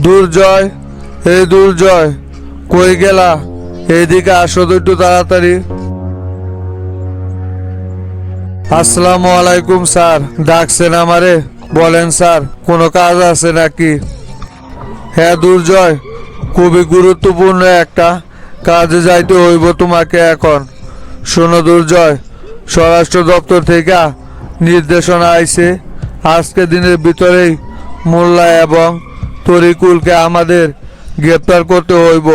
দুর্জয়, এই দুর্জয়, কই গেলা? এইদিকে আসো তো একটু তাড়াতাড়ি। আসসালামু আলাইকুম স্যার, ডাকছেন আমারে? বলেন স্যার, কোনো কাজ আছে নাকি? হ্যাঁ দুর্জয়, খুবই গুরুত্বপূর্ণ একটা কাজে যাইতে হইব তোমাকে এখন। শোনো দুর্জয়, স্বরাষ্ট্র দপ্তর থেকে নির্দেশনা আইছে, আজকে দিনের ভিতরেই মোল্লা এবং তরিকুলকে আমাদের গ্রেপ্তার করতে হইব।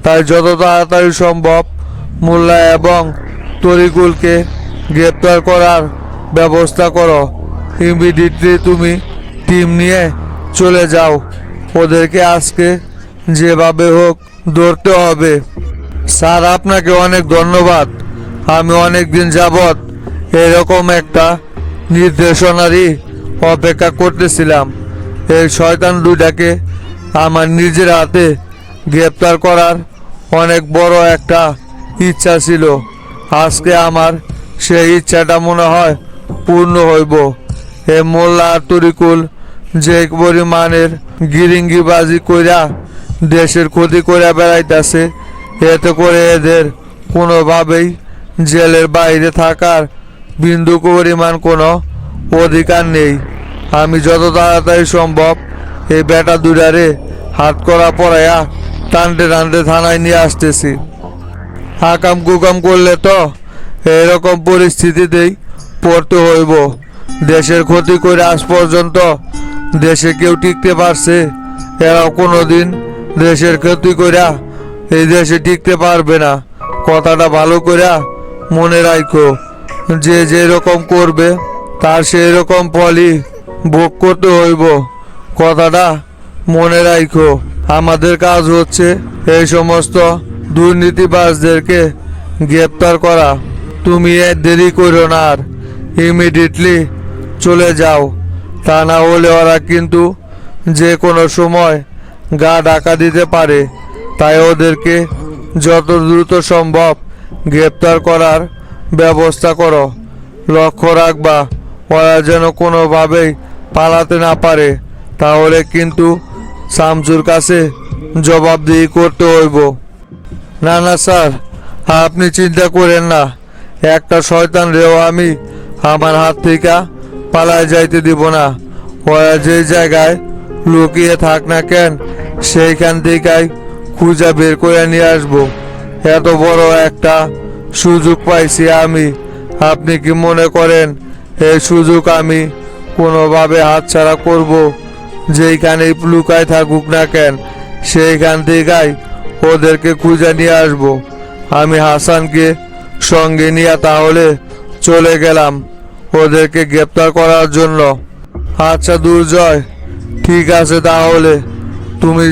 তাই যত তাড়াতাড়ি সম্ভব মোল্লা এবং তরিকুলকে গ্রেপ্তার করার ব্যবস্থা করো। ইমিডিয়েটলি তুমি টিম নিয়ে চলে যাও, ওদেরকে আজকে যেভাবে হোক ধরতে হবে। স্যার আপনাকে অনেক ধন্যবাদ। আমি অনেক দিন যাবৎ এরকম একটা নির্দেশনারই অপেক্ষা করতেছিলাম। এই শয়তান দুইটাকে আমার নিজের হাতে গ্রেপ্তার করার অনেক বড় একটা ইচ্ছা ছিল। আজকে আমার সেই ইচ্ছাটা মনে হয় পূর্ণ হইব। এ মোল্লা আর তরিকুল যে পরিমাণের গিরিঙ্গিবাজি কইরা দেশের ক্ষতি করে বেড়াইতেছে, এতে করে এদের কোনোভাবেই জেলের বাইরে থাকার বিন্দু পরিমাণ কোনো অধিকার নেই। আমি যত তাড়াতাড়ি সম্ভব এই বেটা দুটারে হাত করা পড়াইয়া টানতে টানতে থানায় নিয়ে আসতেছি। আকাম কুকাম করলে তো এরকম পরিস্থিতিতেই পড়তে হইব। দেশের ক্ষতি করে আজ পর্যন্ত দেশে কেউ টিকতে পারছে? এরাও কোনোদিন দেশের ক্ষতি কইরা এই দেশে টিকতে পারবে না। কথাটা ভালো করে মনে রাখো, যে যেরকম করবে তার সেই রকম ফলই ভোগ করতে হইব। কথাটা মনে রাখো। আমাদের কাজ হচ্ছে এই সমস্ত দুর্নীতিবাজদেরকে গ্রেপ্তার করা। তুমি এর দেরি করো না, আর ইমিডিয়েটলি চলে যাও। তা না হলে ওরা কিন্তু যে কোনো সময় গা ঢাকা দিতে পারে। তাই ওদেরকে যত দ্রুত সম্ভব গ্রেপ্তার করার ব্যবস্থা করো। লক্ষ্য রাখবা ওরা যেন কোনোভাবেই পালাতে না পারে, তাহলে কিন্তু শামসুর কাছে জবাবদিহি করতে হইব। না না স্যার, আপনি চিন্তা করেন না, একটা শয়তান রেও আমি আমার হাত থেকে পালায় যাইতে দিব না। ওরা যে জায়গায় লুকিয়ে থাক না কেন, সেইখান থেকেই খুঁজা বের করে নিয়ে আসবো। এত বড় একটা সুযোগ পাইছি আমি। আপনি কি মনে করেন এই সুযোগ আমি কোনোভাবে হাতছাড়া করব? যেইখানেই লুকায় থাকুক না কেন, সেইখান থেকেই ওদেরকে খুঁজে নিয়ে আসবো। আমি হাসানকে সঙ্গে নিয়ে তাহলে চলে গেলাম ওদেরকে গ্রেপ্তার করার জন্য। আচ্ছা দুর্জয়, ঠিক আছে, তাহলে তুমি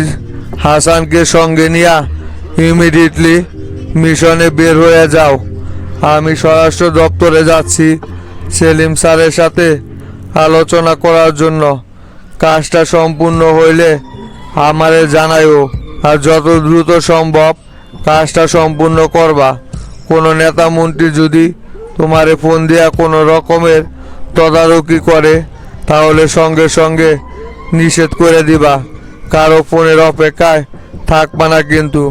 হাসানকে সঙ্গে নিয়ে ইমিডিয়েটলি মিশনে বের হয়ে যাও। আমি স্বরাষ্ট্র দপ্তরে যাচ্ছি সেলিম স্যারের সাথে আলোচনা করার জন্য। কাজটা সম্পূর্ণ হইলে আমারে জানাইও, আর যত দ্রুত সম্ভব কাজটা সম্পূর্ণ করবা। কোনো নেতা মন্ত্রী যদি তোমারে ফোন দিয়া কোনো রকমের তদারকি করে, তাহলে সঙ্গে সঙ্গে নিষেধ করে দিবা। কারো ফোনের অপেক্ষায় থাকবা না কিন্তু।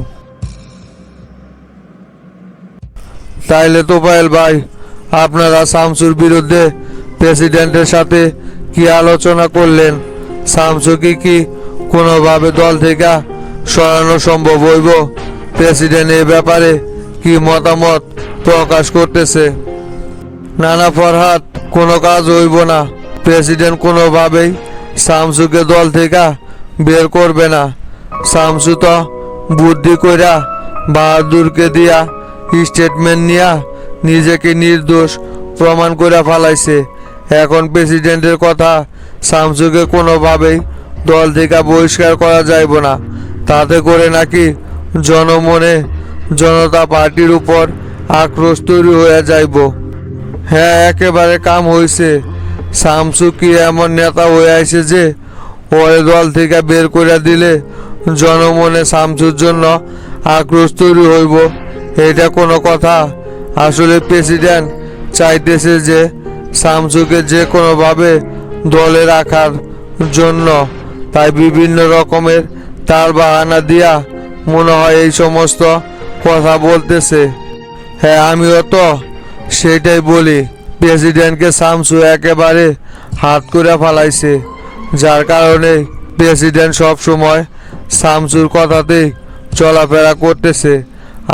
তাইলে তোফায়েল ভাই, আপনারা শামসুর বিরুদ্ধে প্রেসিডেন্টের সাথে কি আলোচনা করলেন? শামসু কি কোনোভাবে দল থেকে সরানো সম্ভব হইব? প্রেসিডেন্ট এই ব্যাপারে কি মতামত প্রকাশ করতেছে? নানা ফরহাদ, কোনো কাজ হইব না। প্রেসিডেন্ট কোনোভাবেই শামসুকে দল থেকে বের করবে না। শামসু তো বুদ্ধি কইরা বাহাদুরকে দিয়া স্টেটমেন্ট নিয়া নিজেকে নির্দোষ প্রমাণ করে ফেলাইছে। এখন প্রেসিডেন্টের কথা শামসুকে কোনোভাবেই দল থেকে বহিষ্কার করা যাইব না। তাতে করে নাকি জনমনে জনতা পার্টির উপর আক্রোশ তৈরি হয়ে যাইব। হ্যাঁ, একেবারে কাম হয়েছে। শামসু কি এমন নেতা হয়ে আইছে যে ওই দল থেকে বের করে দিলে জনমনে শামসুর জন্য আক্রোশ তৈরি হইব? এটা কোনো কথা? আসলে প্রেসিডেন্ট চাইতেছে যে শামসুকে যে কোনোভাবে দলে রাখার জন্য। তাই বিভিন্ন রকমের তার বাহানা দিয়া মনে হয় এই সমস্ত কথা বলতেছে। হ্যাঁ, আমিও তো সেটাই বলি। প্রেসিডেন্টকে শামসু একেবারে হাত করে ফালাইছে, যার কারণে প্রেসিডেন্ট সব সময় শামসুর কথাতেই চলাফেরা করতেছে।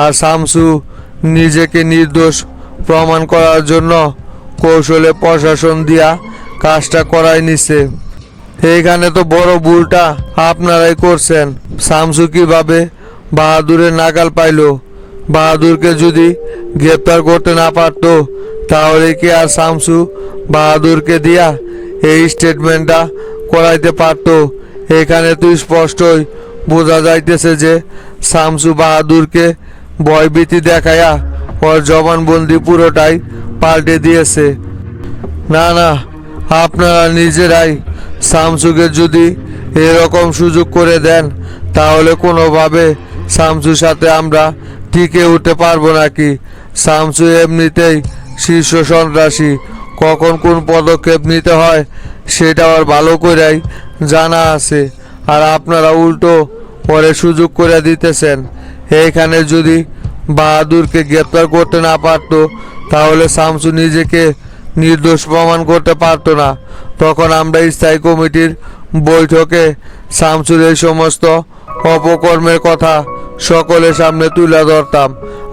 আর শামসু নিজেকে নির্দোষ প্রমাণ করার জন্য কৌশলে প্রশাসন দিয়া কাজটা করাই নিছে। এইখানে তো বড় ভুলটা আপনারাই করছেন। শামসু কিভাবে বাহাদুরের নাগাল পাইলো? বাহাদুরকে যদি গ্রেপ্তার করতে না পারতো তাহলে কি আর শামসু বাহাদুরকে দিয়া এই স্টেটমেন্টটা করাইতে পারতো? এখানে তো স্পষ্টই বোঝা যাইতেছে যে শামসু বাহাদুরকে ভয়ভীতি দেখায়া ওর জবানবন্দি পুরোটাই পাল্টে দিয়েছে। না না, আপনারা নিজেরাই শামসুকে যদি এরকম সুযোগ করে দেন তাহলে কোনোভাবে শামসুর সাথে আমরা টিকে উঠতে পারবো নাকি? শামসু এমনিতেই শীর্ষ সন্ত্রাসী, কখন কোন পদক্ষেপ নিতে হয় সেটা ওর ভালো করেই জানা আছে। আর আপনারা উল্টো পরে সুযোগ করে দিতেছেন। এইখানে যদি বাহাদুরকে গ্রেপ্তার করতে না পারতো তাহলে শামসু নিজেকে নির্দোষ প্রমাণ করতে পারতো না। তখন আমরা স্থায়ী কমিটির বৈঠকে শামসুর এই সমস্ত অপকর্মের কথা সকলের সামনে তুলে ধরতাম,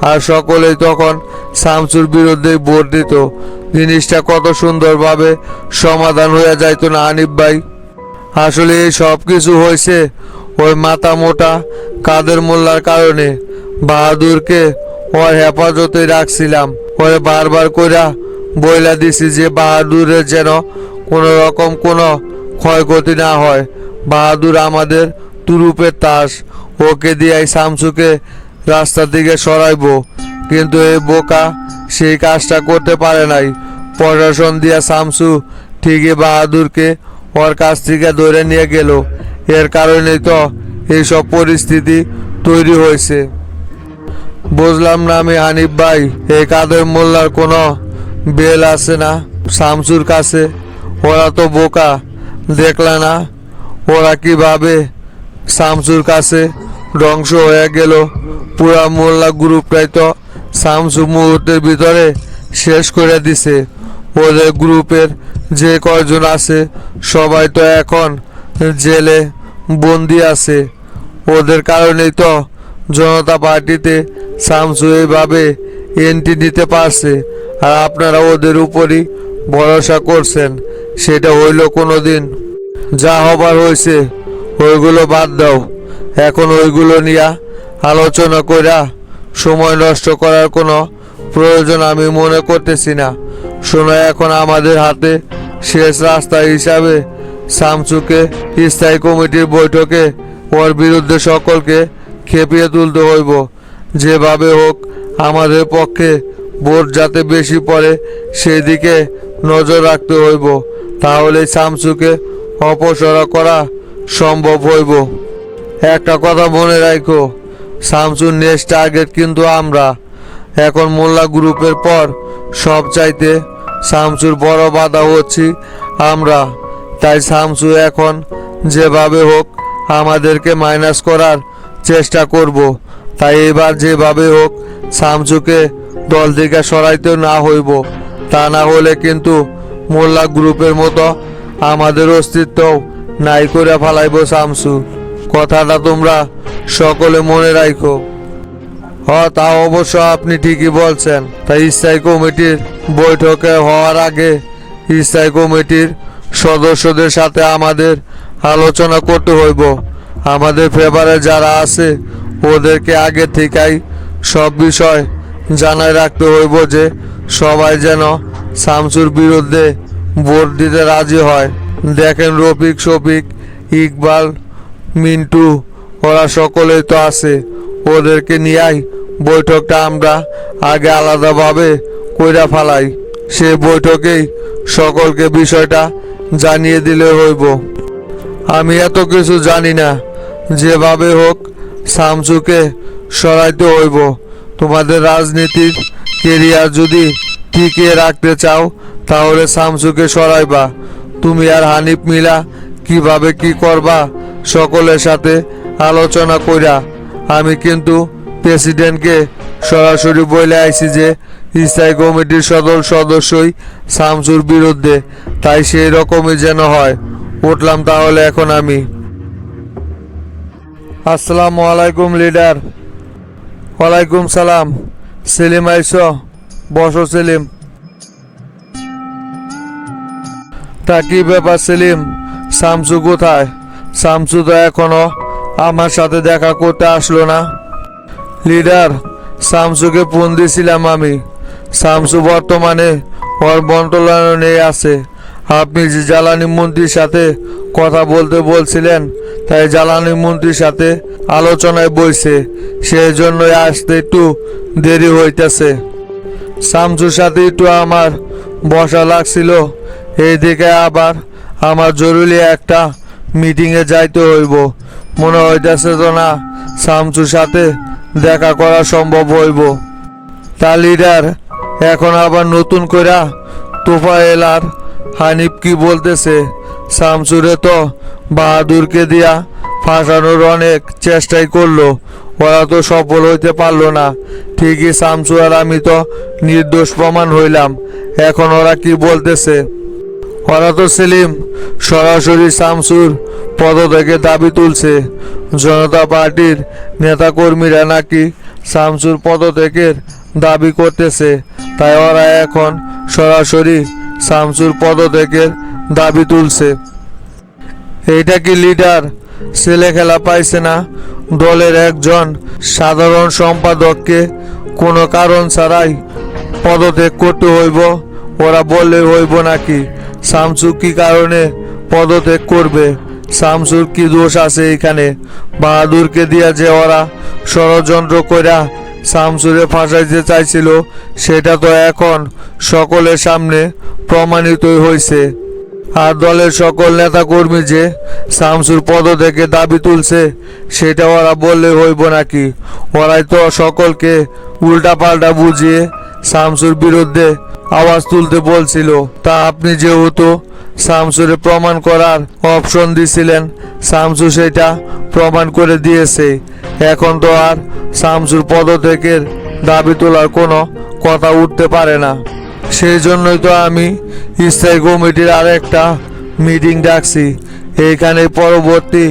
আর সকলেই তখন শামসুর বিরুদ্ধে ভোট দিত। জিনিসটা কত সুন্দরভাবে সমাধান হয়ে যাইতো না হানিফ ভাই? আসলে এই সব কিছু হয়েছে ওই মাথা মোটা কাদের মোল্লার কারণে। বাহাদুরকে ওর হেফাজতে রাখছিলাম, ওরে বারবার কইরা বইলা দিছি যে বাহাদুরের যেন কোনো রকম কোনো ক্ষয়ক্ষতি না হয়। বাহাদুর আমাদের তুরুপের তাস, ওকে দিয়াই শামসুকে রাস্তা থেকে সরাইবো। কিন্তু এই বোকা সেই কাজটা করতে পারে নাই। প্রশাসন দিয়া শামসু ঠিকই বাহাদুরকে ওর কাছ থেকে ধরে নিয়ে গেল। এর কারণেই তো এইসব পরিস্থিতি তৈরি হয়েছে। বুঝলাম না আমি হানিফ ভাই, এই কাদের মোল্লার কোনো বেল আছে না শামসুর কাছে? ওরা তো বোকা, দেখলা না ওরা কিভাবে শামসুর কাছে ধ্বংস হয়ে গেল। পুরা মোল্লা গ্রুপটাই তো শামসু মুহূর্তের ভিতরে শেষ করে দিছে। ওদের গ্রুপের যে কয়জন আছে সবাই তো এখন জেলে বন্দি আছে। ওদের কারণেই তো জনতা পার্টিতে শামসু এইভাবে এন্ট্রি নিতে পারছে। আর আপনারা ওদের উপরই ভরসা করছেন, সেটা হইল কোনো দিন? যা হবার হয়েছে ওইগুলো বাদ দাও। এখন ওইগুলো নিয়ে আলোচনা কইরা সময় নষ্ট করার কোনো প্রয়োজন আমি মনে করতেছি না। শোনো, এখন আমাদের হাতে শেষ রাস্তা হিসাবে শামসুকে স্থায়ী কমিটির বৈঠকে ওর বিরুদ্ধে সকলকে খেপিয়ে তুলতে হইব। যেভাবে হোক আমাদের পক্ষে ভোট যাতে বেশি পড়ে সেই দিকে নজর রাখতে হইব, তাহলে শামসুকে অপসরা করা সম্ভব হইব। একটা কথা মনে রাখো, শামসুর নেক্সট টার্গেট কিন্তু আমরা। এখন মোল্লা গ্রুপের পর সব চাইতে শামসুর বড় বাধা হচ্ছি আমরা। তাই শামসু এখন যেভাবে হোক আমাদেরকে মাইনাস করার চেষ্টা করব। তাই এবার যেভাবে হোক শামসুকে দল থেকে সরাইতে না হইব, তা না হলে কিন্তু মোল্লা গ্রুপের মতো আমাদের অস্তিত্বও নাই করে ফেলাইব শামসু। কথাটা তোমরা সকলে মনে রাখো। তা অবশ্য আপনি ঠিকই বলছেন। তাই স্থায়ী কমিটির বৈঠকে হওয়ার আগে স্থায়ী কমিটির সদস্যদের সাথে আমাদের আলোচনা করতে হইব। আমাদের ফেভারে যারা আছে ওদেরকে আগে থেকেই সব বিষয় জানাই রাখতে হইব যে সবাই যেন শামসুর বিরুদ্ধে ভোট দিতে রাজি হয়। দেখেন, রফিক, শফিক, ইকবাল, মিন্টু ওরা সকলেই তো আছে। ওদেরকে নিয়েই বৈঠকটা আমরা আগে আলাদাভাবে কইরা ফালাই। সে বৈঠকেই সকলকে বিষয়টা জানিয়ে দিলে হইব। আমি এত কিছু জানি না। যেভাবে হোক শামসুকে সরাইতে হইব। তোমাদের রাজনীতির কেরিয়ার যদি টিকিয়ে রাখতে চাও তাহলে শামসুকে সরাইবা। তুমি আর হানিফ মিলা কিভাবে কি করবা সকলের সাথে আলোচনা কইরা আমি কিন্তু প্রেসিডেন্টকে সরাসরি বলে আইছি যে স্থায়ী কমিটির সদস্যই শামসুর বিরুদ্ধে, তাই সেই রকমই যেন হয়। উঠলাম তাহলে এখন আমি। আসসালামু আলাইকুম লিডার। ওয়ালাইকুম সালাম। সেলিম আইস? বসো সেলিম। তা কি ব্যাপার সেলিম, শামসু কোথায়? শামসু তো এখনো আমার সাথে দেখা করতে আসলো না। লিডার, শামসুকে ফোন দিয়েছিলাম আমি। শামসু বর্তমানে ওর মন্ত্রণালয়ে আছে। আপনি যে জ্বালানি মন্ত্রীর সাথে কথা বলতে বলছিলেন, তাই জ্বালানি মন্ত্রীর সাথে আলোচনায় বইছে, সেই জন্যই আসতে একটু দেরি হইতেছে। শামসুর সাথে একটু আমার বসা লাগছিল, এইদিকে আবার আমার জরুরি একটা মিটিংয়ে যাইতে হইব। মনে হইতেছে তো না শামসুর সাথে দেখা করা সম্ভব হইব। তা লিডার, এখন আবার নতুন কইরা তোফায়েল আর হানিফ কি বলতেছে? শামসুরে তো বাহাদুরকে দিয়া ফাঁসানোর অনেক চেষ্টাই করলো, ওরা তো সফল হইতে পারলো না। ঠিকই শামসু আর আমি তো নির্দোষ প্রমাণ হইলাম। এখন ওরা কি বলতেছে? ওরা তো সেলিম সরাসরি শামসুর পদত্যাগের দাবি তুলছে। জনতা পার্টির নেতাকর্মীরা নাকি শামসুর পদত্যাগের দাবি করতেছে, তাই ওরা এখন সরাসরি শামসুর পদত্যাগের দাবি তুলছে। এইটা কি লিডার ছেলে খেলা পাইছে না? দলের একজন সাধারণ সম্পাদককে কোনো কারণ ছাড়াই পদত্যাগ করতে হইব? ওরা বললে হইব নাকি? শামসু কি কারণে পদত্যাগ করবে? শামসুর কি দোষ আছে এখানে? বাহাদুরকে দিয়া যে ওরা ষড়যন্ত্র কইরা শামসুরে ফাঁসাইতে চাইছিল, সেটা তো এখন সকলের সামনে প্রমাণিতই হয়েছে। আর দলের সকল নেতাকর্মী যে শামসুর পদত্যাগের দাবি তুলছে, সেটা ওরা বললে হইব নাকি? ওরাই তো সকলকে উল্টাপাল্টা বুঝিয়ে শামসুর বিরুদ্ধে আওয়াজ তুলতে বলছিল। তা আপনি যেহেতু শামসুরে প্রমাণ করার অপশন দিছিলেন, শামসু সেটা প্রমাণ করে দিয়েছে। এখন তো আর শামসুর পদত্যাগের দাবি তোলার কোনো কথা উঠতে পারে না। সেই জন্যই তো আমি স্থায়ী কমিটির আরেকটা মিটিং ডাকছি। এইখানে পরবর্তী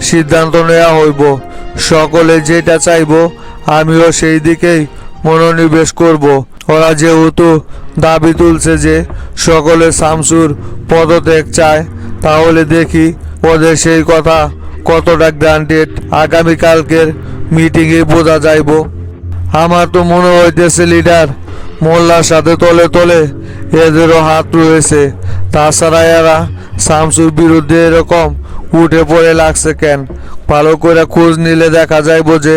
সিদ্ধান্ত নেওয়া হইব। সকলে যেটা চাইব আমিও সেই দিকেই মনোনিবেশ করব। ওরা যেহেতু দাবি তুলছে যে সকলে শামসুর পদত্যাগ চায়, তাহলে দেখি ওদের সেই কথা কতটা গ্রান্টেড আগামীকালকের মিটিংয়ে বোঝা যাইব। আমার তো মনে হইতেছে লিডার, মোল্লার সাথে তলে তলে এদেরও হাত রয়েছে। তাছাড়া এরা শামসুর বিরুদ্ধে এরকম উঠে পড়ে লাগছে কেন? ভালো করে খোঁজ নিলে দেখা যাইব যে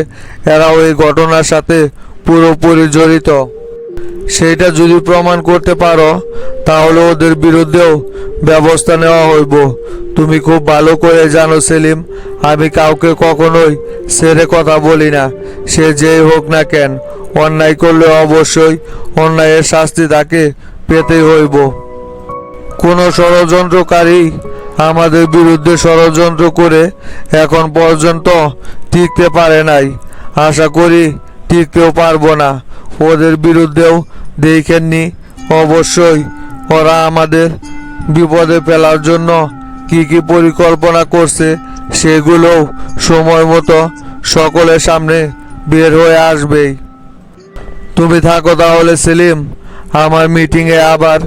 এরা ওই ঘটনার সাথে পুরোপুরি জড়িত। সেইটা যদি প্রমাণ করতে পারো, তাহলে ওদের বিরুদ্ধেও ব্যবস্থা নেওয়া হইব। তুমি খুব ভালো করে জানো সেলিম, আমি কাউকে কখনোই ছেড়ে কথা বলি না। সে যেই হোক না কেন, অন্যায় করলে অবশ্যই অন্যায়ের শাস্তি তাকে পেতেই হইব। কোনো ষড়যন্ত্রকারী আমাদের বিরুদ্ধে ষড়যন্ত্র করে এখন পর্যন্ত টিকতে পারে নাই, আশা করি টিকতেও পারবো না। ওদের বিরুদ্ধেও দেখেননি অবশ্যই ওরা আমাদের বিপদে ফেলার জন্য কি কি পরিকল্পনা করছে, সেগুলোও সময় মতো সকলের সামনে বের হয়ে আসবেই। তুমি থাকো তাহলে সেলিম, আমার মিটিংয়ে আবার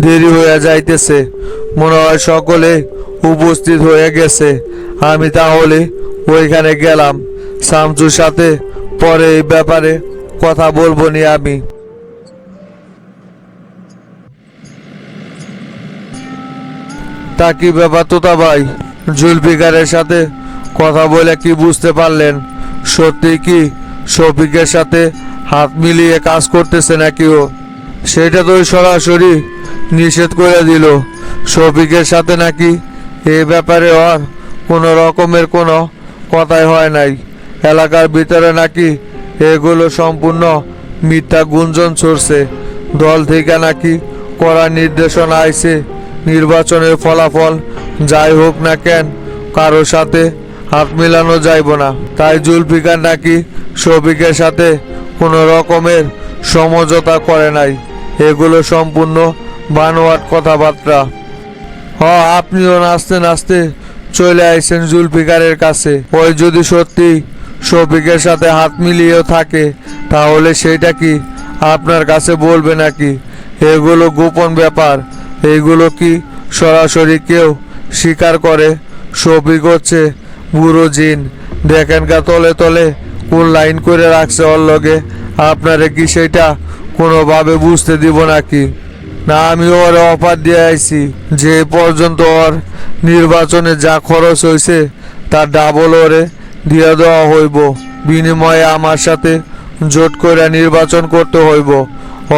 দেরি হয়ে যাইতেছে। মনে হয় সকলে উপস্থিত হয়ে গেছে। আমি তাহলে ওইখানে গেলাম। শামসুর সাথে পরে এই ব্যাপারে কথা বলবো নি আমি। তা কি ব্যাপার তোতা ভাই, জুলফিকারের সাথে কথা বলে কি বুঝতে পারলেন? সত্যি কি শফিকের সাথে হাত মিলিয়ে কাজ করতেছে নাকি ও? সেটা তো সরাসরি নিষেধ করে দিল। শফিকের সাথে নাকি এই ব্যাপারে আর কোনো রকমের কোনো কথাই হয় নাই। এলাকার ভিতরে নাকি এগুলো সম্পূর্ণ মিথ্যা গুঞ্জন ছড়ছে। দল থেকে নাকি কড়া নির্দেশনা আইছে নির্বাচনের ফলাফল যাই হোক না কেন কারোর সাথে হাত মেলানো যাইব না। তাই জুলফিকার নাকি শফিকের সাথে কোনো রকমের সমঝোতা করে নাই। এগুলো সম্পূর্ণ বানোয়াট কথাবার্তা। আপনিও নাচতে নাচতে চলে আইছেন জুলফিকারের কাছে। ওই যদি সত্যি শফিকের সাথে হাত মিলিয়েও থাকে তাহলে সেইটা কি আপনার কাছে বলবে নাকি? এগুলো গোপন ব্যাপার। এইগুলো কি সরাসরি কেউ স্বীকার করে? শফিক হচ্ছে বুড়ো জিন। দেখেন গা তলে তলে কোন লাইন করে রাখছে ওর লগে। আপনারে কি সেটা কোনোভাবে বুঝতে দিব নাকি? না, আমি ওর অফার দিয়ে আইছি যে পর্যন্ত ওর নির্বাচনে যা খরচ হয়েছে তার ডাবল ওরে দিয়ে দেওয়া হইব। বিনিময়ে আমার সাথে জোট করে নির্বাচন করতে হইব।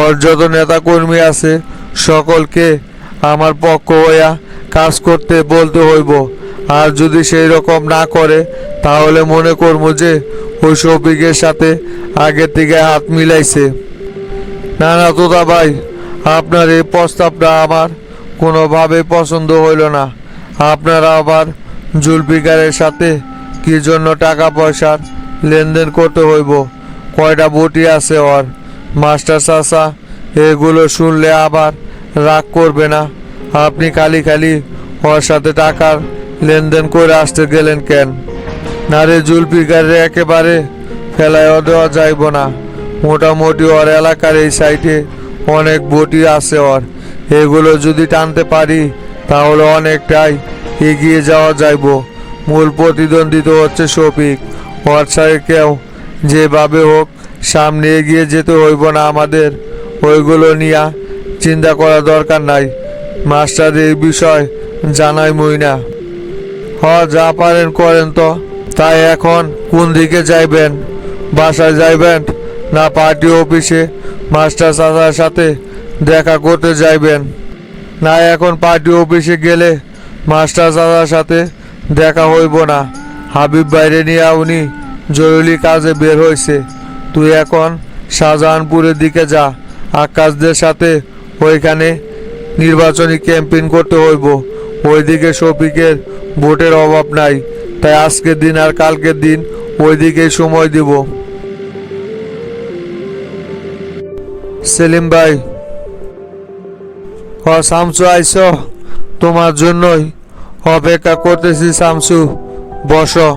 ওর যত নেতাকর্মী আছে সকলকে আমার পক্ষ হইয়া কাজ করতে বলতে হইব। আর যদি সেই রকম না করে তাহলে মনে করবো যে ওই শফিকের সাথে আগে থেকে হাত মিলাইছে। না না তোতা ভাই, আপনার এই প্রস্তাবটা আমার কোনোভাবে পছন্দ হইল না। আপনারা আবার জুলফিকারের সাথে কি জন্য টাকা পয়সার লেনদেন করতে হইব? কয়টা বটি আছে ওর? মাস্টার চাচা এগুলো শুনলে আবার রাগ করবে না? আপনি খালি খালি ওর সাথে টাকার লেনদেন করে আসতে গেলেন কেন? না রে, জুলফিকারে একেবারে ফেলাইও দেওয়া যাইব না। মোটামুটি ওর এলাকার এই সাইডে অনেক বটি আছে ওর। এগুলো যদি টানতে পারি তাহলে অনেকটাই এগিয়ে যাওয়া যাইব। মূল প্রতিদ্বন্দ্বী তো হচ্ছে শফিক। ওর সাথে কেউ যেভাবে হোক সামনে এগিয়ে যেতে হইব না আমাদের। ওইগুলো নিয়ে চিন্তা করা দরকার নাই। মাস্টার এই বিষয় জানাই মই না। যা পারেন করেন তো। তাই এখন কোন দিকে যাইবেন? বাসায় যাইবেন না পার্টি অফিসে মাস্টার চাচার সাথে দেখা করতে যাইবেন? না, এখন পার্টি অফিসে গেলে মাস্টার চাচার সাথে দেখা হইব না। হাবিব বাইরে নিয়ে উনি জরুরি কাজে বের হয়েছে। তুই এখন শাহজাহানপুরের দিকে যা। আকাশদের সাথে ওইখানে নির্বাচনী ক্যাম্পেইন করতে হইব। ওইদিকে শফিকের ভোটের অভাব নাই। তাই আজকের দিন আর কালকের দিন ওইদিকেই সময় দিব। সেলিম ভাই, শামসু আইস, তোমার জন্যই অপেক্ষা করতেছি। শামসু বসো।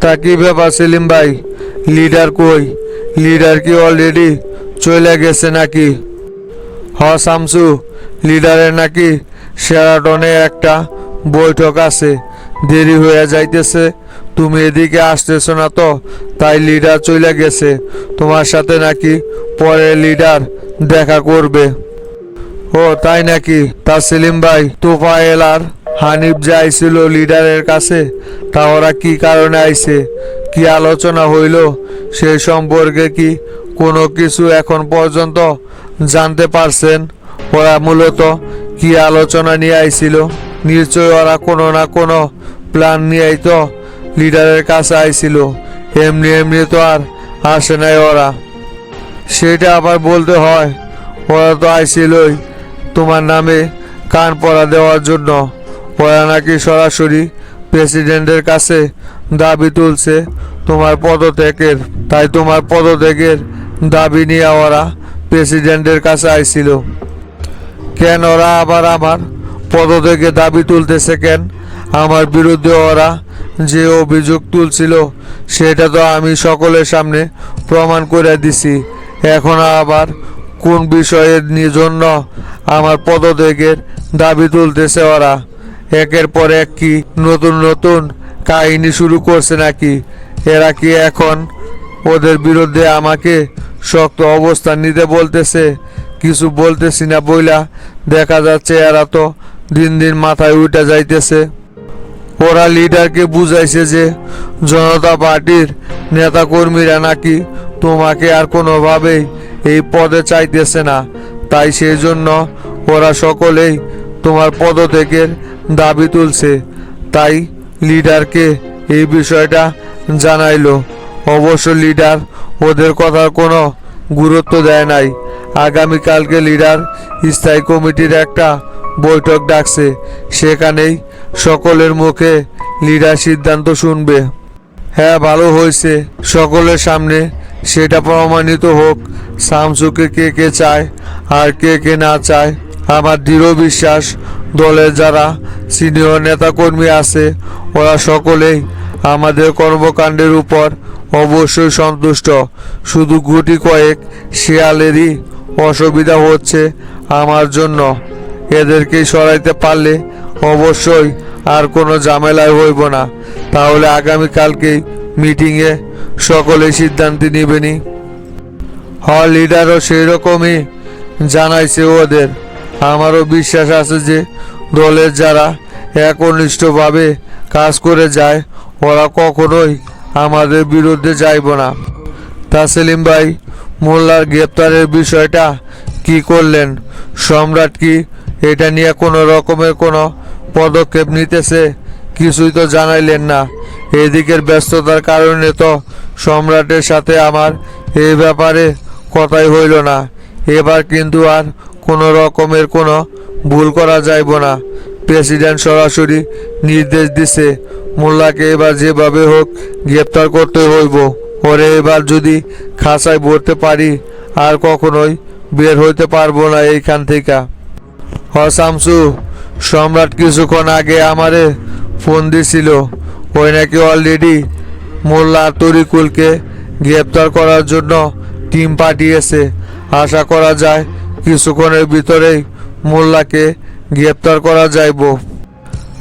তা কি ব্যাপার সেলিম ভাই, লিডার কই? লিডার কি অলরেডি চলে গেছে নাকি? শামসু, লিডারের নাকি শেরাটনে একটা বৈঠক আছে, দেরি হয়ে যাইতেছে। তুমি এদিকে আসতেছো না তো, তাই লিডার চলে গেছে। তোমার সাথে নাকি পরে লিডার দেখা করবে। তাই নাকি? তা সেলিম ভাই, তোফায়েল আর হানিফ যে আইছিল লিডারের কাছে, তা ওরা কি কারণে আইছে? কি আলোচনা হইল সেই সম্পর্কে কি কোনো কিছু এখন পর্যন্ত জানতে পারছেন? ওরা মূলত কি আলোচনা নিয়ে আইছিল? নিশ্চয় ওরা কোনো না কোনো প্ল্যান নিয়েই তো লিডারের কাছে আইছিল। এমনি এমনি তো আর আসে নাই ওরা। সেটা আবার বলতে হয়? ওরা তো আইছিলই তোমার নামে কান পড়া দেওয়ার জন্য। ওরা নাকি সরাসরি প্রেসিডেন্টের কাছে দাবি তুলছে তোমার পদত্যাগের। তাই তোমার পদত্যাগের দাবি নিয়ে ওরা প্রেসিডেন্টের কাছে আইছিল। কেন ওরা আবার আমার পদত্যাগের দাবি তুলতেছে কেন? আমার বিরুদ্ধে ওরা যে অভিযোগ তুলছিল সেটা তো আমি সকলের সামনে প্রমাণ করে দিছি। এখন আবার কোন বিষয়ের জন্য আমার পদত্যাগের দাবি তুলতেছে ওরা? একের পর এক কি নতুন নতুন কাহিনী শুরু করছে নাকি? এরা কি এখন ওদের বিরুদ্ধে আমাকে শক্ত অবস্থান নিতে বলতেছে? কিছু বলতেছি না বইলা দেখা যাচ্ছে এরা তো দিন দিন মাথায় উঠে যাইতেছে। ওরা লিডারকে বুঝাইছে যে জনতা পার্টির নেতাকর্মীরা নাকি তোমাকে আর কোনোভাবেই এই পদে চাইতেছে না। তাই সেই জন্য ওরা সকলেই তোমার পদত্যাগের দাবি তুলছে। তাই লিডারকে এই বিষয়টা জানাইলো। অবশ্য লিডার ওদের কথার কোনো গুরুত্ব দেয় নাই। আগামীকালকে লিডার স্থায়ী কমিটির একটা বৈঠক ডাকছে। সেখানেই সকলের মুখে লিডার সিদ্ধান্ত শুনবে। হ্যাঁ, ভালো হয়েছে, সকলের সামনে সেটা প্রমাণিত হোক শামসুকে কে কে চায় আর কে কে না চায়। আমার দৃঢ় বিশ্বাস দলের যারা সিনিয়র নেতাকর্মী আছে ওরা সকলেই আমাদের কর্মকাণ্ডের উপর অবশ্যই সন্তুষ্ট। শুধু গুটি কয়েক শিয়ালেরই অসুবিধা হচ্ছে আমার জন্য। এদেরকেই সরাইতে পারলে অবশ্যই আর কোনো ঝামেলায় হইব না। তাহলে আগামীকালকেই মিটিংয়ে সকলে সিদ্ধান্ত নিবেনি। লিডারও সেই রকমই জানাইছে ওদের। আমারও বিশ্বাস আছে যে দলের যারা একনিষ্ঠভাবে কাজ করে যায় ওরা কখনোই আমাদের বিরুদ্ধে যাইব না। তা সেলিম ভাই, মোল্লার গ্রেপ্তারের বিষয়টা কি করলেন? সম্রাট কি এটা নিয়ে কোনো রকমের কোনো পদক্ষেপ নিতেছে? কিছুই তো জানাইলেন না। এদিকের ব্যস্ততার কারণে তো সম্রাটের সাথে আমার এই ব্যাপারে কথাই হইল না। এবার কিন্তু আর কোনো রকমের কোনো ভুল করা যাইব না। প্রেসিডেন্ট সরাসরি নির্দেশ দিছে মোল্লাকে এবার যেভাবে হোক গ্রেপ্তার করতে হইব। ওরে এবার যদি খাঁচায় ভরতে পারি আর কখনোই বের হইতে পারবো না এইখান থেকে। শামসু, সম্রাট কিছুক্ষণ আগে আমারে ফোন দিছিল। ওই নাকি অলরেডি মোল্লা তরিকুলকে গ্রেপ্তার করার জন্য টিম পাঠিয়েছে। আশা করা যায় কিছুক্ষণের ভিতরেই মোল্লাকে গ্রেপ্তার করা যাইব।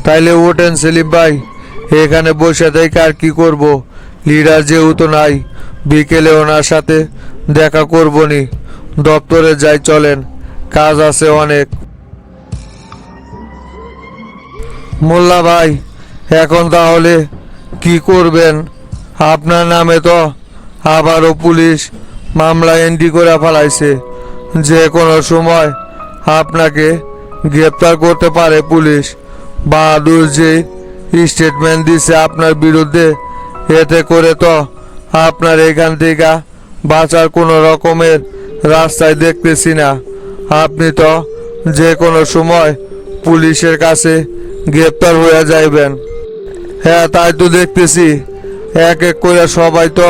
তাইলে ওঠেন সেলিম ভাই, এখানে বসে থেকে আর কি করব? লিডার যেহেতু নাই, বিকেলে ওনার সাথে দেখা করবনি। দপ্তরে যাই, চলেন, কাজ আছে অনেক। মোল্লা ভাই, এখন তাহলে কি করবেন? আপনার নামে তো আবারও পুলিশ মামলা এন্ট্রি করে ফেলাইছে। যে কোনো সময় আপনাকে গ্রেপ্তার করতে পারে পুলিশ। বাহাদুর যে স্টেটমেন্ট দিছে আপনার বিরুদ্ধে, এতে করে তো আপনার এখান থেকে বাঁচার কোনো রকমের রাস্তায় দেখতেছি না। আপনি তো যে কোনো সময় পুলিশের কাছে গ্রেপ্তার হয়ে যাইবেন। হ্যাঁ, তাই তো দেখতেছি। এক এক করে সবাই তো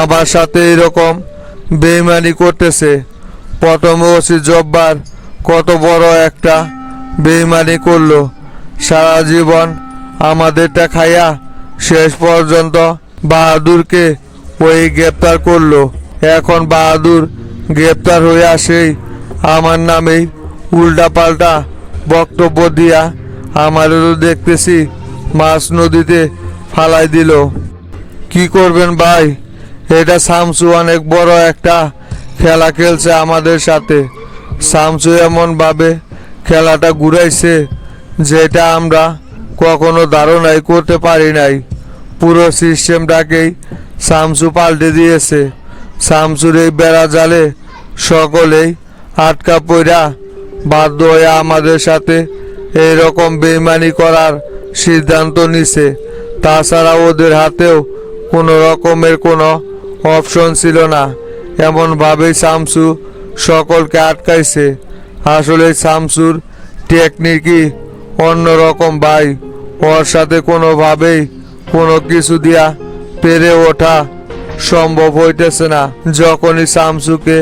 আমার সাথে এরকম বেইমানি করতেছে। প্রথমে ওসি জব্বার কত বড় একটা বেইমানি করলো। সারা জীবন আমাদেরটা খাইয়া শেষ পর্যন্ত বাহাদুরকে ওই গ্রেপ্তার করলো। এখন বাহাদুর গ্রেপ্তার হয়ে আসেই আমার নামেই উল্টাপাল্টা বক্তব্য দিয়া আমাদেরও দেখতেছি মাছ নদীতে ফালাই দিল। কি করবেন ভাই, এটা শামসু অনেক বড় একটা খেলা খেলছে আমাদের সাথে। শামসু এমনভাবে খেলাটা ঘুরাইছে যেটা আমরা কখনো ধারণাই করতে পারি নাই। পুরো সিস্টেমটাকেই শামসু পাল্টে দিয়েছে। শামসুর এই বেড়া জালে সকলেই আটকা পড়া বাধ্য হয়ে আমাদের সাথে এইরকম বেইমানি করার সিদ্ধান্ত নিছে। তাছাড়া ওদের হাতেও কোনো রকমের কোনো অপশন ছিল না। এমনভাবেই শামসু সকলকে আটকাইছে। আসলে শামসুর টেকনিকই অন্যরকম ভাই। ওর সাথে কোনোভাবেই কোনো কিছু দিয়া পেরে ওঠা সম্ভব হইতেছে না। যখনই শামসুকে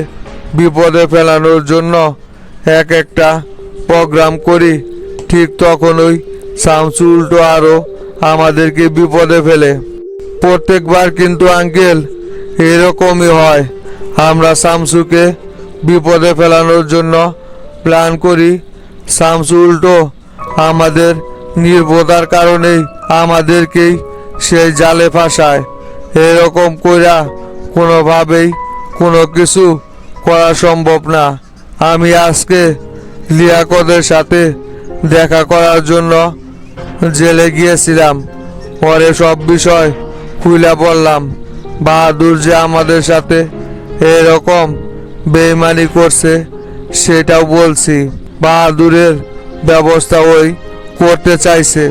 বিপদে ফেলানোর জন্য এক একটা প্রোগ্রাম করি, ঠিক তখনই শামসু উল্টো আরও আমাদেরকে বিপদে ফেলে। প্রত্যেকবার কিন্তু আঙ্কেল এরকমই হয়। আমরা শামসুকে বিপদে ফেলানোর জন্য প্ল্যান করি, শামসু উল্টো আমাদের নির্বোধতার কারণেই আমাদেরকেই সেই জালে ফাঁসায়। এরকম কইরা কোনোভাবেই কোনো কিছু করা সম্ভব না। আমি আজকে লিয়াকতের সাথে দেখা করার জন্য জেলে গিয়েছিলাম। পরে সব বিষয় খুইলা বললাম। বাহাদুর যে আমাদের সাথে এরকম বেইমানি করছে সেটাও বলছি। বাহাদুরের ব্যবস্থা ওই করতে চাইছে।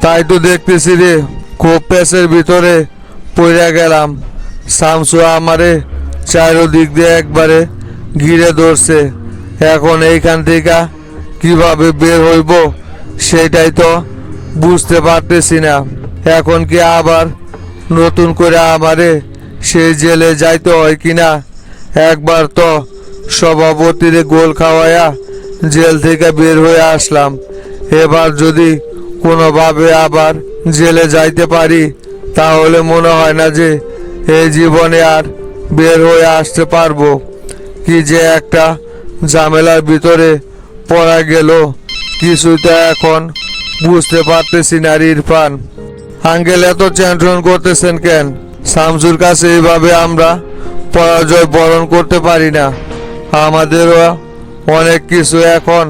তাই তো দেখতেছি রে, খুব পেসের ভিতরে পড়ে গেলাম। শামসু আমারে চারোদিক দিয়ে একবারে ঘিরে ধরছে। এখন এইখান থেকে কিভাবে বের হইব সেটাই তো বুঝতে পারতেছি না। এখন কি আবার নতুন করে আমারে সেই জেলে যাইতে হয় কিনা? একবার তো সভাপতিরে গোল খাওয়ায়া জেল থেকে বের হয়ে আসলাম। এবার যদি কোনোভাবে আবার জেলে যাইতে পারি তাহলে মনে হয় না যে এই জীবনে আর বের হয়ে আসতে পারবো। কি যে একটা ঝামেলার ভিতরে পড়া গেল, কিছুই তো এখন বুঝতে পারতেছি না। ইরফান আঙ্কেল, এত টেনশন করতেছেন কেন? শামসুর কাছে এইভাবে আমরা পরাজয় বরণ করতে পারি না। আমাদেরও অনেক কিছু এখন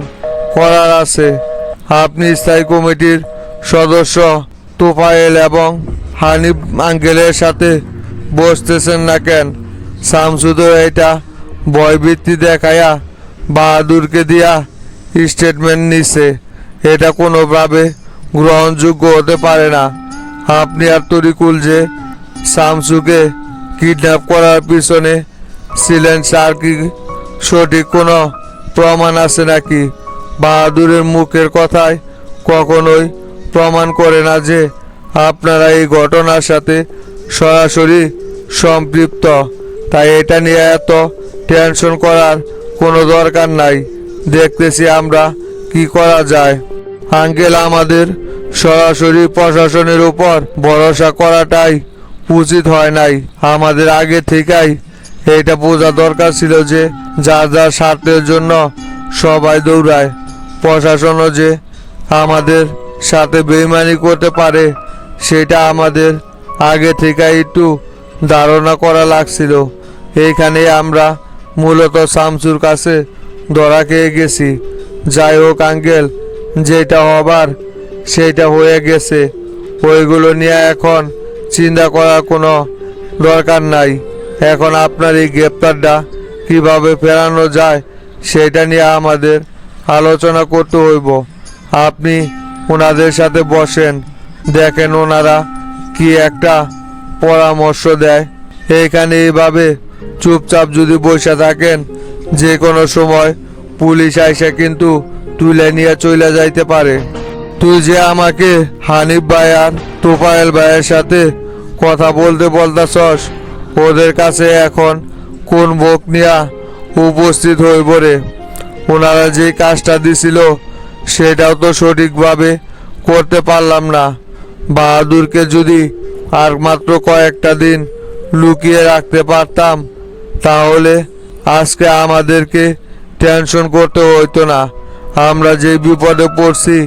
করার আছে। আপনি স্থায়ী কমিটির সদস্য তোফায়েল এবং হানিফ আঙ্কেলের সাথে বসতেছেন না কেন? শামসু তো এটা ভয়ভীতি দেখায়া বাহাদুরকে দিয়া স্টেটমেন্ট নিছে। এটা কোনোভাবে গ্রহণযোগ্য হতে পারে না। আপনি আর তরিকুল যে শামসুকে কিডন্যাপ করার পিছনে ছিলেন, স্যার কি সঠিক কোনো প্রমাণ আছে নাকি? বাহাদুরের মুখের কথায় কখনোই প্রমাণ করে না যে আপনারা এই ঘটনার সাথে সরাসরি সম্পৃক্ত। তাই এটা নিয়ে এত টেনশন করার কোনো দরকার নাই। দেখতেছি আমরা কি করা যায়। আঙ্কেল, আমাদের সরাসরি প্রশাসনের উপর ভরসা করাটাই উচিত হয় নাই। আমাদের আগে থেকেই এটা বোঝা দরকার ছিল যে যার যার স্বার্থের জন্য সবাই দৌড়ায়। প্রশাসনও যে আমাদের সাথে বেইমানি করতে পারে সেটা আমাদের আগে থেকে একটু ধারণা করা লাগছিল। এইখানে আমরা মূলত শামসুর কাছে ধরা খেয়ে গেছি। যাই হোক আঙ্কেল, যেটা হবার সেটা হয়ে গেছে। ওইগুলো নিয়ে এখন চিন্তা করার কোনো দরকার নাই। এখন আপনার এই গ্রেপ্তারটা কিভাবে ফেরানো যায় সেটা নিয়ে আমাদের আলোচনা করতে হইব। আপনি ওনাদের সাথে বসেন, দেখেন ওনারা কি একটা পরামর্শ দেয়। এইখানে এইভাবে চুপচাপ যদি বসে থাকেন, যে কোনো সময় পুলিশ আইসা কিন্তু তুলে নিয়ে চলে যাইতে পারে। তুই যে আমাকে হানিফ ভাই আর তোফায়েল ভাইয়ের সাথে কথা বলতে বলতাছস, ওদের কাছে এখন কোন ভোগ নিয়া উপস্থিত হইব রে? ওনারা যে কাজটা দিছিল সেটাও তো সঠিকভাবে করতে পারলাম না। বাহাদুরকে যদি আর মাত্র কয়েকটা দিন লুকিয়ে রাখতে পারতাম তাহলে আজকে আমাদেরকে টেনশন করতে হইতো না। আমরা যে বিপদে পড়ছি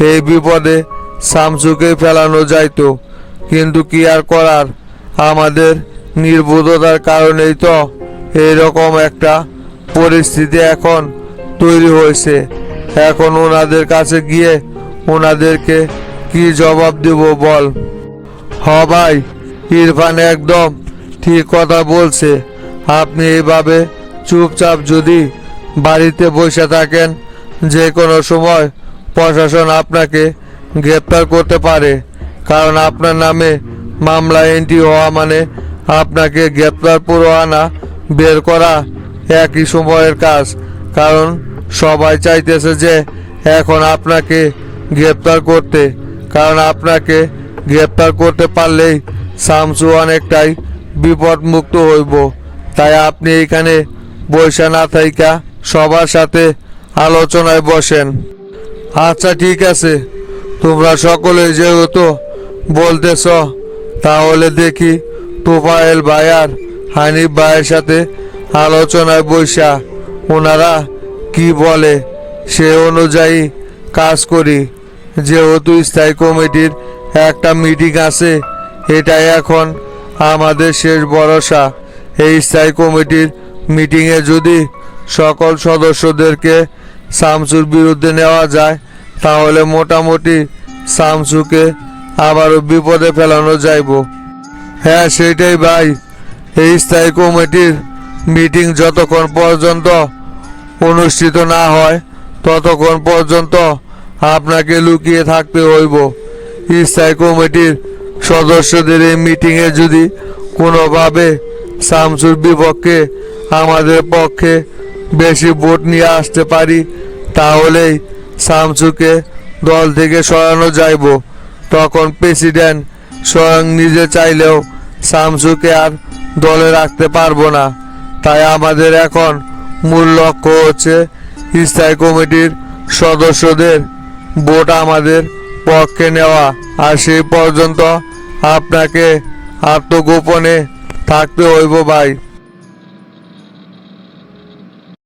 এই বিপদে শামসুকে ফেলানো যাইতো। কিন্তু কি আর করার, আমাদের নির্বোধতার কারণেই তো এইরকম একটা পরিস্থিতি এখন তৈরি হয়েছে। এখন ওনাদের কাছে গিয়ে ওনাদেরকে কি জবাব দেব বল? হ ভাই, ইরফান একদম ঠিক কথা বলছে। আপনি এইভাবে চুপচাপ যদি বাড়িতে বসে থাকেন, যে কোনো সময় প্রশাসন আপনাকে গ্রেপ্তার করতে পারে। কারণ আপনার নামে মামলা এন্ট্রি হওয়া মানে আপনাকে গ্রেপ্তার পরোয়ানা বের করা একই সময়ের কাজ। কারণ সবাই চাইতেছে যে এখন আপনাকে গ্রেপ্তার করতে। কারণ আপনাকে গ্রেপ্তার করতে পারলেই শামসু অনেকটাই বিপদমুক্ত হইব। তাই আপনি এখানে বসে না থাইকা সবার সাথে আলোচনায় বসেন। আচ্ছা ঠিক আছে, তোমরা সকলে যেহেতু বলতেছ তাহলে দেখি তোফায়েল ভাই আর হানিফ ভাইয়ের সাথে আলোচনায় বসা ওনারা কি বলে সে অনুযায়ী কাজ করি। যেহেতু স্থায়ী কমিটির একটা মিটিং আছে, এটাই এখন আমাদের শেষ ভরসা। এই স্থায়ী কমিটির মিটিংয়ে যদি সকল সদস্যদেরকে শামসুর বিরুদ্ধে নেওয়া যায় তাহলে মোটামুটি শামসুকে আবারও বিপদে ফেলানো যাইব। হ্যাঁ সেটাই ভাই, এই স্থায়ী কমিটির মিটিং যতক্ষণ পর্যন্ত অনুষ্ঠিত না হয় ততক্ষণ পর্যন্ত আপনাকে লুকিয়ে থাকতে হইব। স্থায়ী কমিটির সদস্যদের এই মিটিংয়ে যদি কোনোভাবে শামসুর বিপক্ষে আমাদের পক্ষে বেশি ভোট নিয়ে আসতে পারি, তাহলেই শামসুকে দল থেকে সরানো যাইব। তখন প্রেসিডেন্ট স্বয়ং নিজে চাইলেও শামসুকে আর দলে রাখতে পারবো না। তাই আমাদের এখন মূল লক্ষ্য হচ্ছে স্থায়ী কমিটির সদস্যদের ভোট আমাদের পক্ষে নেওয়া। আর সেই পর্যন্ত আপনাকে আত্মগোপনে থাকতে হইব ভাই।